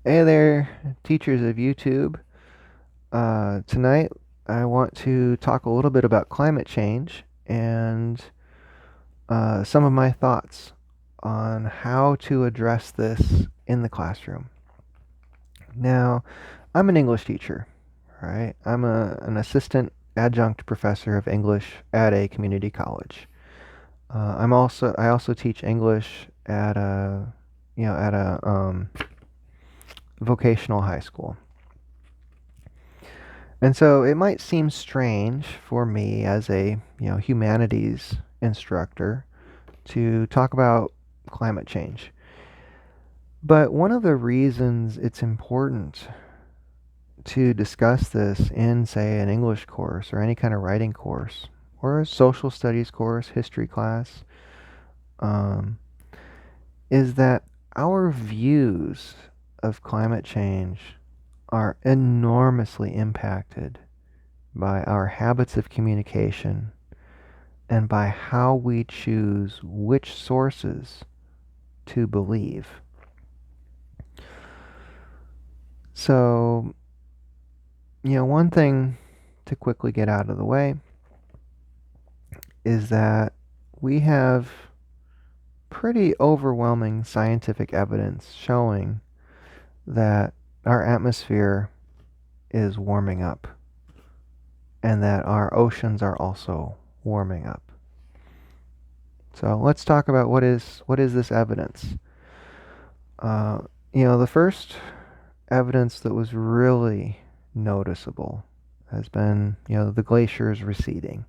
Hey there, teachers of YouTube. Tonight I want to talk a little bit about climate change and some of my thoughts on how to address this in the classroom. Now, I'm an English teacher, right? I'm an assistant adjunct professor of English at a community college. I also teach English at a vocational high school. And so it might seem strange for me as a, humanities instructor to talk about climate change. But one of the reasons it's important to discuss this in, say, an English course or any kind of writing course or a social studies course, history class, um, is that our views of climate change are enormously impacted by our habits of communication and by how we choose which sources to believe. So, one thing to quickly get out of the way is that we have pretty overwhelming scientific evidence showing that our atmosphere is warming up and that our oceans are also warming up. So let's talk about what is this evidence. Uh, the first evidence that was really noticeable has been, the glaciers receding.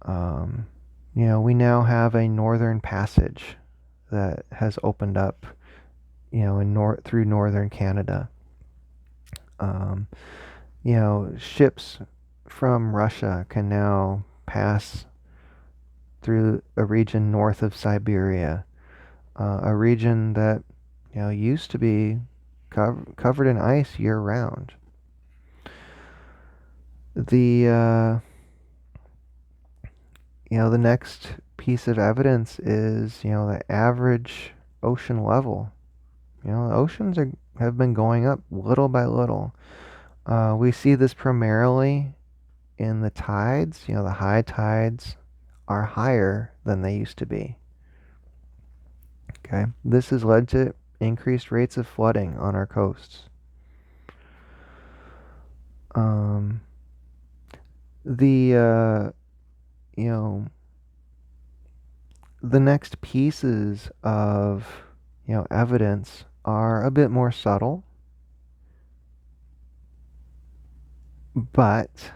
Um, we now have a northern passage that has opened up, through northern Canada. Um, ships from Russia can now pass through a region north of Siberia, a region that, used to be covered in ice year round. The the next piece of evidence is, the average ocean level. The oceans have been going up little by little. We see this primarily in the tides. The high tides are higher than they used to be. Okay, this has led to increased rates of flooding on our coasts. Um, the you know the next pieces of, evidence are a bit more subtle, but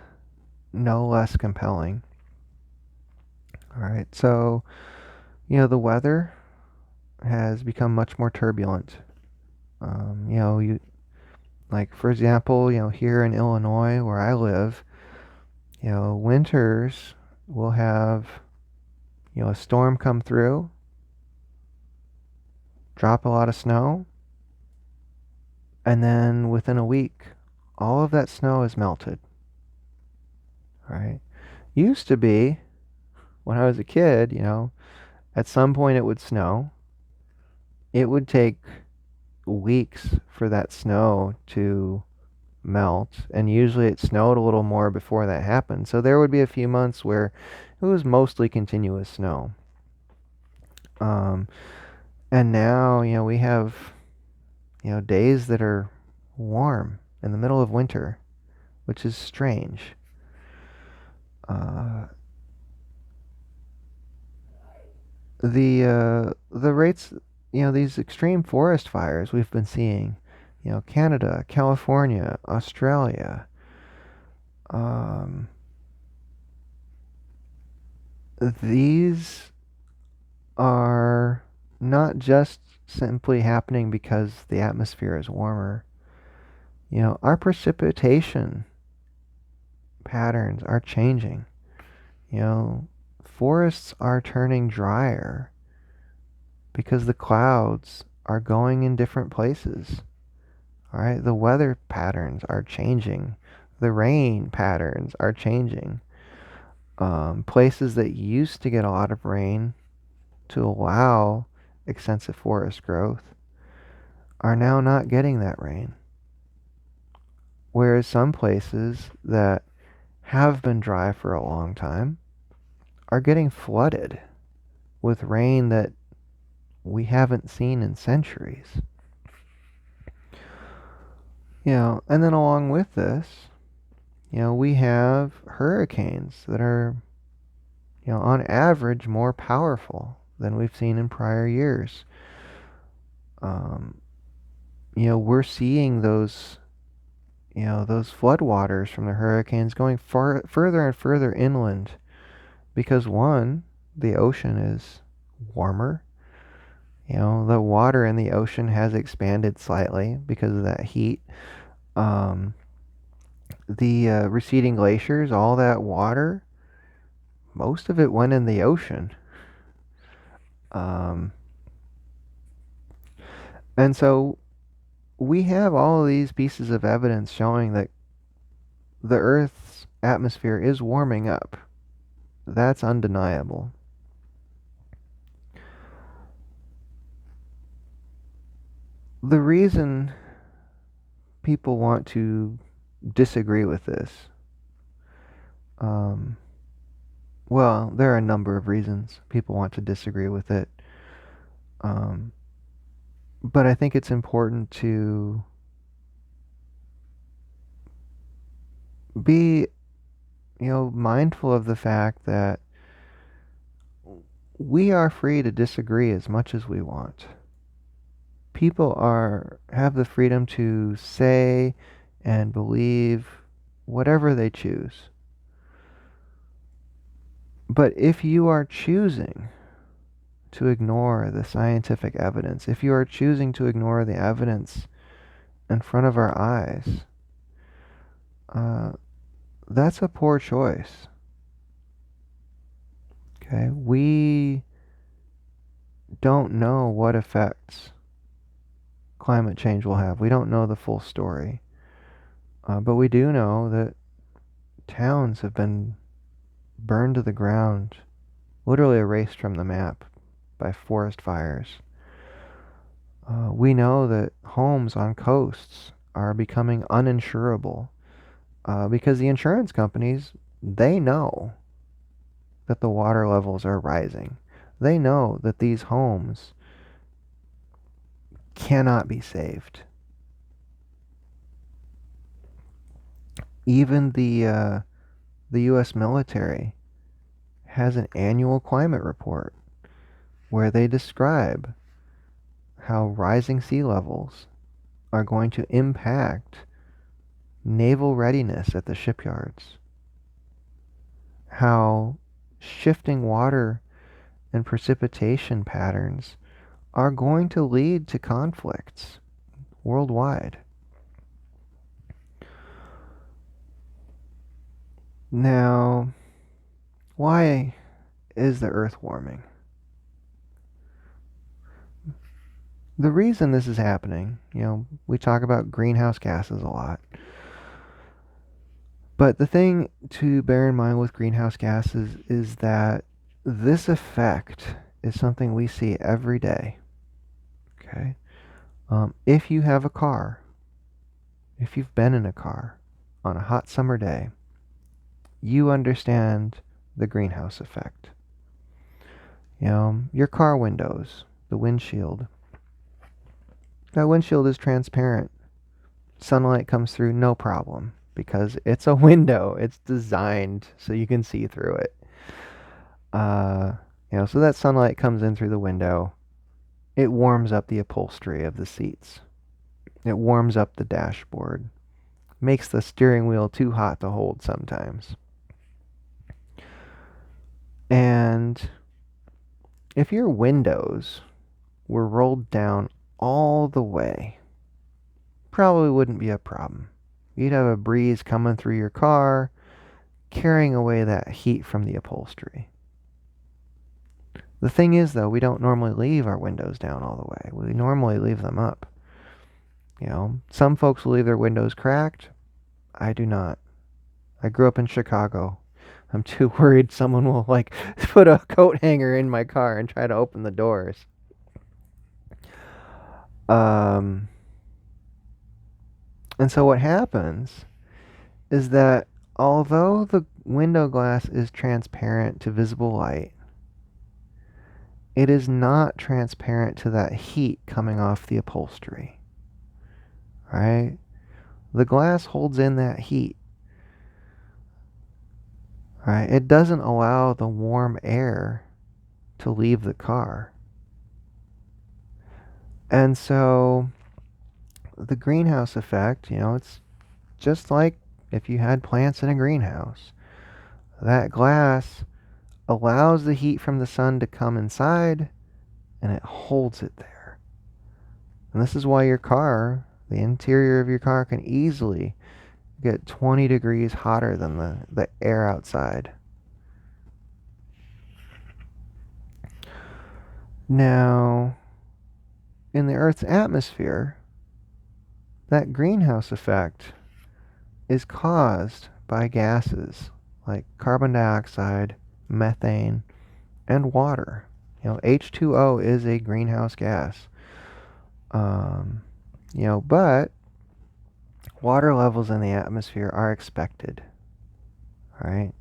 no less compelling. All right, so, the weather has become much more turbulent. You like, for example, here in Illinois where I live, winters will have, a storm come through, drop a lot of snow, and then within a week, all of that snow is melted. Right? Used to be, when I was a kid, at some point it would snow. It would take weeks for that snow to melt, and usually it snowed a little more before that happened. So there would be a few months where it was mostly continuous snow. Um, and now, we have, days that are warm in the middle of winter, which is strange. Uh, the rates, these extreme forest fires we've been seeing, Canada, California, Australia, um, these are not just simply happening because the atmosphere is warmer. Our precipitation patterns are changing. You know, forests are turning drier because the clouds are going in different places. All right, the weather patterns are changing. The rain patterns are changing. Places that used to get a lot of rain to allow extensive forest growth are now not getting that rain. Whereas some places that have been dry for a long time are getting flooded with rain that we haven't seen in centuries. And then along with this, we have hurricanes that are, on average more powerful than we've seen in prior years. We're seeing those floodwaters from the hurricanes going further and further inland because one, the ocean is warmer. The water in the ocean has expanded slightly because of that heat. The receding glaciers, all that water, most of it went in the ocean. And so we have all of these pieces of evidence showing that the Earth's atmosphere is warming up. That's undeniable. The reason people want to disagree with this, well, there are a number of reasons people want to disagree with it. But I think it's important to be, mindful of the fact that we are free to disagree as much as we want. People have the freedom to say and believe whatever they choose. But if you are choosing to ignore the scientific evidence, if you are choosing to ignore the evidence in front of our eyes, that's a poor choice. Okay, we don't know what effects climate change will have. We don't know the full story. But we do know that towns have been burned to the ground, literally erased from the map by forest fires. We know that homes on coasts are becoming uninsurable because the insurance companies, they know that the water levels are rising. They know that these homes cannot be saved. Even the U.S. military has an annual climate report where they describe how rising sea levels are going to impact naval readiness at the shipyards, how shifting water and precipitation patterns are going to lead to conflicts worldwide. Now, why is the Earth warming? The reason this is happening, we talk about greenhouse gases a lot. But the thing to bear in mind with greenhouse gases is that this effect is something we see every day. Okay? If you have a car, if you've been in a car on a hot summer day, you understand the greenhouse effect. Your car windows, the windshield. That windshield is transparent. Sunlight comes through no problem because it's a window. It's designed so you can see through it. So that sunlight comes in through the window. It warms up the upholstery of the seats. It warms up the dashboard. Makes the steering wheel too hot to hold sometimes. And if your windows were rolled down all the way, probably wouldn't be a problem. You'd have a breeze coming through your car, carrying away that heat from the upholstery. The thing is, though, we don't normally leave our windows down all the way. We normally leave them up. Some folks will leave their windows cracked. I do not. I grew up in Chicago. I'm too worried someone will put a coat hanger in my car and try to open the doors. And so what happens is that although the window glass is transparent to visible light, it is not transparent to that heat coming off the upholstery, right? The glass holds in that heat, right? It doesn't allow the warm air to leave the car. And so the greenhouse effect, it's just like if you had plants in a greenhouse. That glass allows the heat from the sun to come inside and it holds it there. And this is why your car, the interior of your car, can easily get 20 degrees hotter than the air outside. Now, in the Earth's atmosphere, that greenhouse effect is caused by gases like carbon dioxide, methane, and water. H2O is a greenhouse gas. But water levels in the atmosphere are expected, right?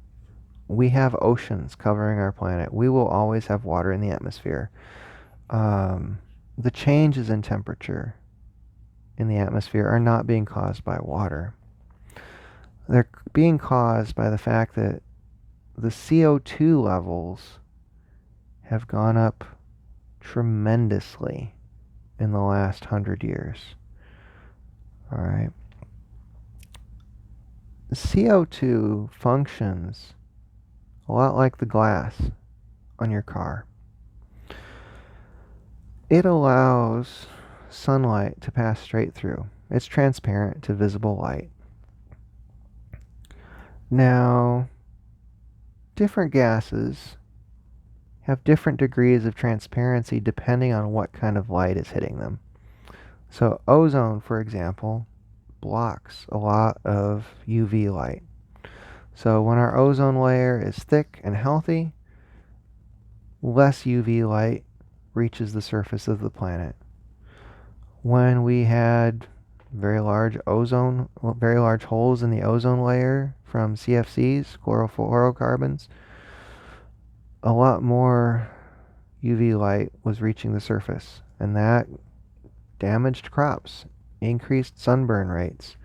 We have oceans covering our planet. We will always have water in the atmosphere. The changes in temperature in the atmosphere are not being caused by water. They're being caused by the fact that the CO2 levels have gone up tremendously in the last 100 years. All right. CO2 functions a lot like the glass on your car. It allows sunlight to pass straight through. It's transparent to visible light. Now, different gases have different degrees of transparency depending on what kind of light is hitting them. So ozone, for example, blocks a lot of UV light. So when our ozone layer is thick and healthy, less UV light reaches the surface of the planet. When we had very large holes in the ozone layer from CFCs, chlorofluorocarbons, a lot more UV light was reaching the surface, and that damaged crops, increased sunburn rates.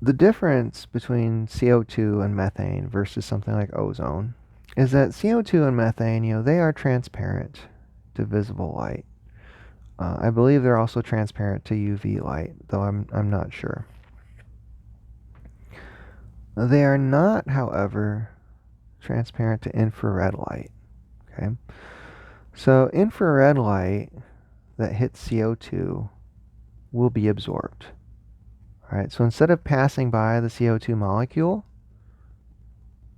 The difference between CO2 and methane versus something like ozone is that CO2 and methane, they are transparent to visible light. I believe they're also transparent to UV light, though I'm not sure. They are not, however, transparent to infrared light. Okay, so infrared light that hits CO2 will be absorbed. All right, so instead of passing by the CO2 molecule,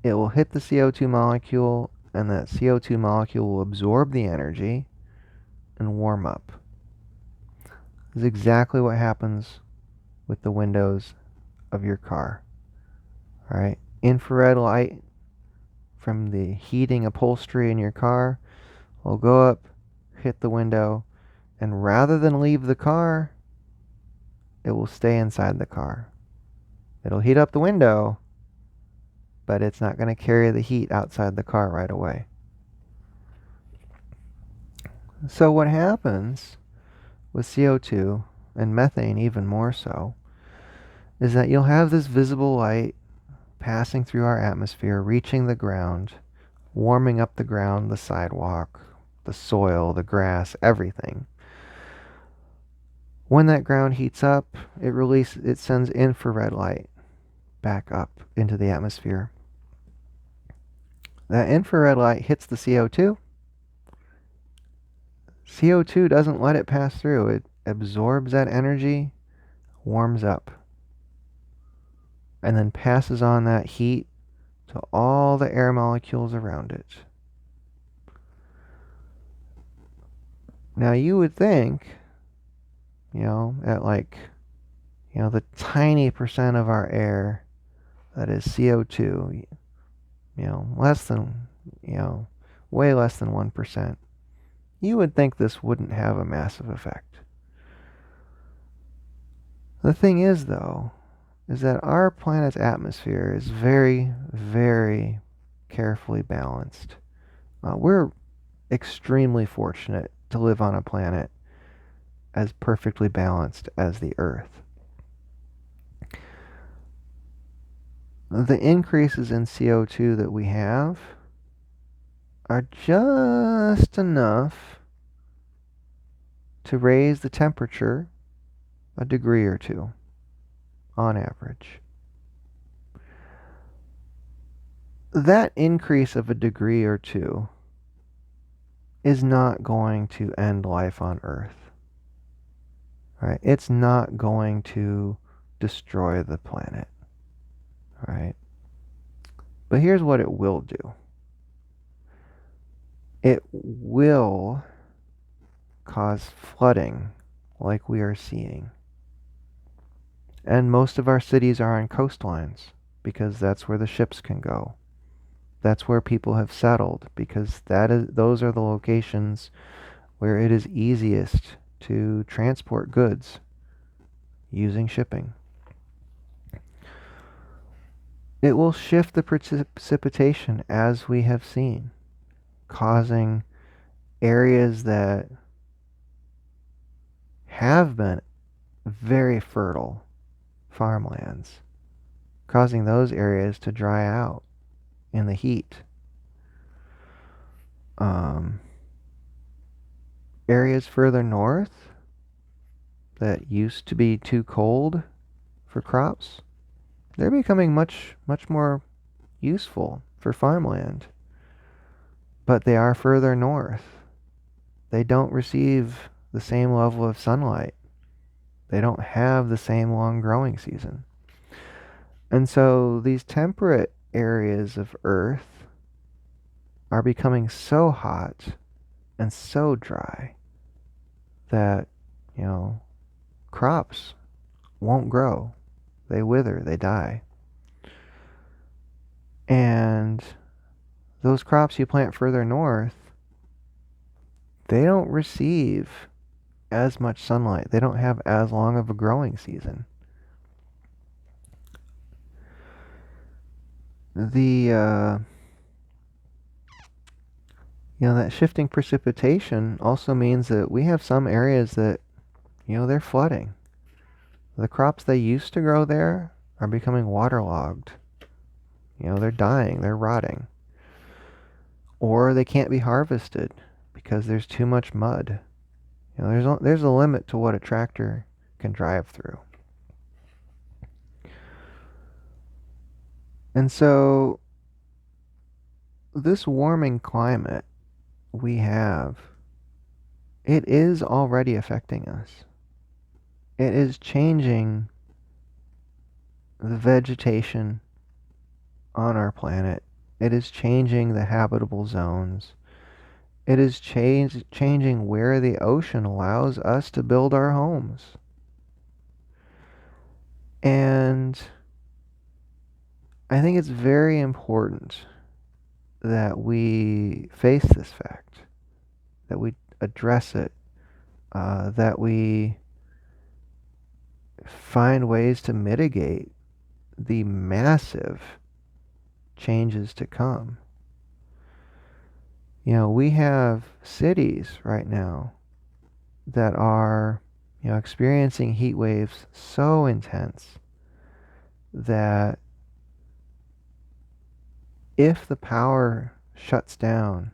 it will hit the CO2 molecule, and that CO2 molecule will absorb the energy and warm up. This is exactly what happens with the windows of your car. All right, infrared light from the heating upholstery in your car will go up, hit the window, and rather than leave the car, it will stay inside the car. It'll heat up the window, but it's not going to carry the heat outside the car right away. So what happens with CO2 and methane even more so is that you'll have this visible light passing through our atmosphere, reaching the ground, warming up the ground, the sidewalk, the soil, the grass, everything. When that ground heats up, it sends infrared light back up into the atmosphere. That infrared light hits the CO2. CO2 doesn't let it pass through. It absorbs that energy, warms up, and then passes on that heat to all the air molecules around it. Now you would think, at the tiny percent of our air that is CO2, less than, way less than 1%. you would think this wouldn't have a massive effect. The thing is, though, is that our planet's atmosphere is very, very carefully balanced. We're extremely fortunate to live on a planet as perfectly balanced as the Earth. The increases in CO2 that we have are just enough to raise the temperature a degree or two on average. That increase of a degree or two is not going to end life on Earth. Right? It's not going to destroy the planet. Right? But here's what it will do. It will cause flooding like we are seeing. And most of our cities are on coastlines because that's where the ships can go. That's where people have settled because those are the locations where it is easiest to transport goods using shipping. It will shift the precipitation as we have seen, causing areas that have been very fertile farmlands, causing those areas to dry out in the heat. Areas further north that used to be too cold for crops, they're becoming much, much more useful for farmland. But they are further north. They don't receive the same level of sunlight. They don't have the same long growing season. And so these temperate areas of Earth are becoming so hot and so dry that, crops won't grow. They wither, they die. And those crops you plant further north, they don't receive as much sunlight. They don't have as long of a growing season. That shifting precipitation also means that we have some areas that, they're flooding. The crops they used to grow there are becoming waterlogged. They're dying, they're rotting. Or they can't be harvested because there's too much mud. There's a limit to what a tractor can drive through. And so this warming climate we have, it is already affecting us. It is changing the vegetation on our planet. It is changing the habitable zones. It is changing where the ocean allows us to build our homes. And I think it's very important that we face this fact, that we address it, that we find ways to mitigate the massive changes to come. We have cities right now that are, experiencing heat waves so intense that if the power shuts down,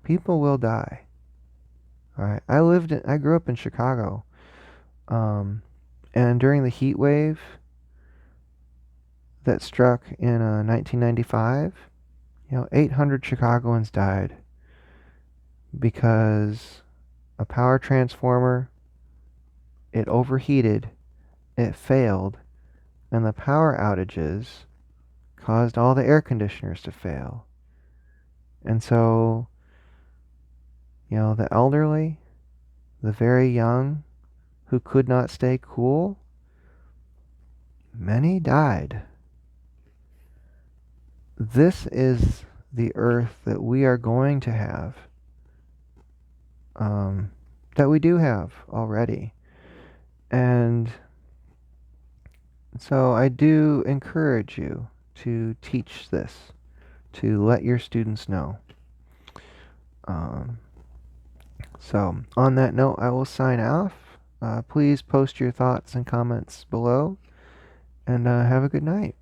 people will die. All right. I grew up in Chicago, and during the heat wave that struck in 1995, 800 Chicagoans died because a power transformer, it overheated, it failed, and the power outages caused all the air conditioners to fail. And so, the elderly, the very young, who could not stay cool, many died. This is the Earth that we are going to have that we do have already. And so I do encourage you to teach this, to let your students know. Um, so on that note, I will sign off. Please post your thoughts and comments below, and have a good night.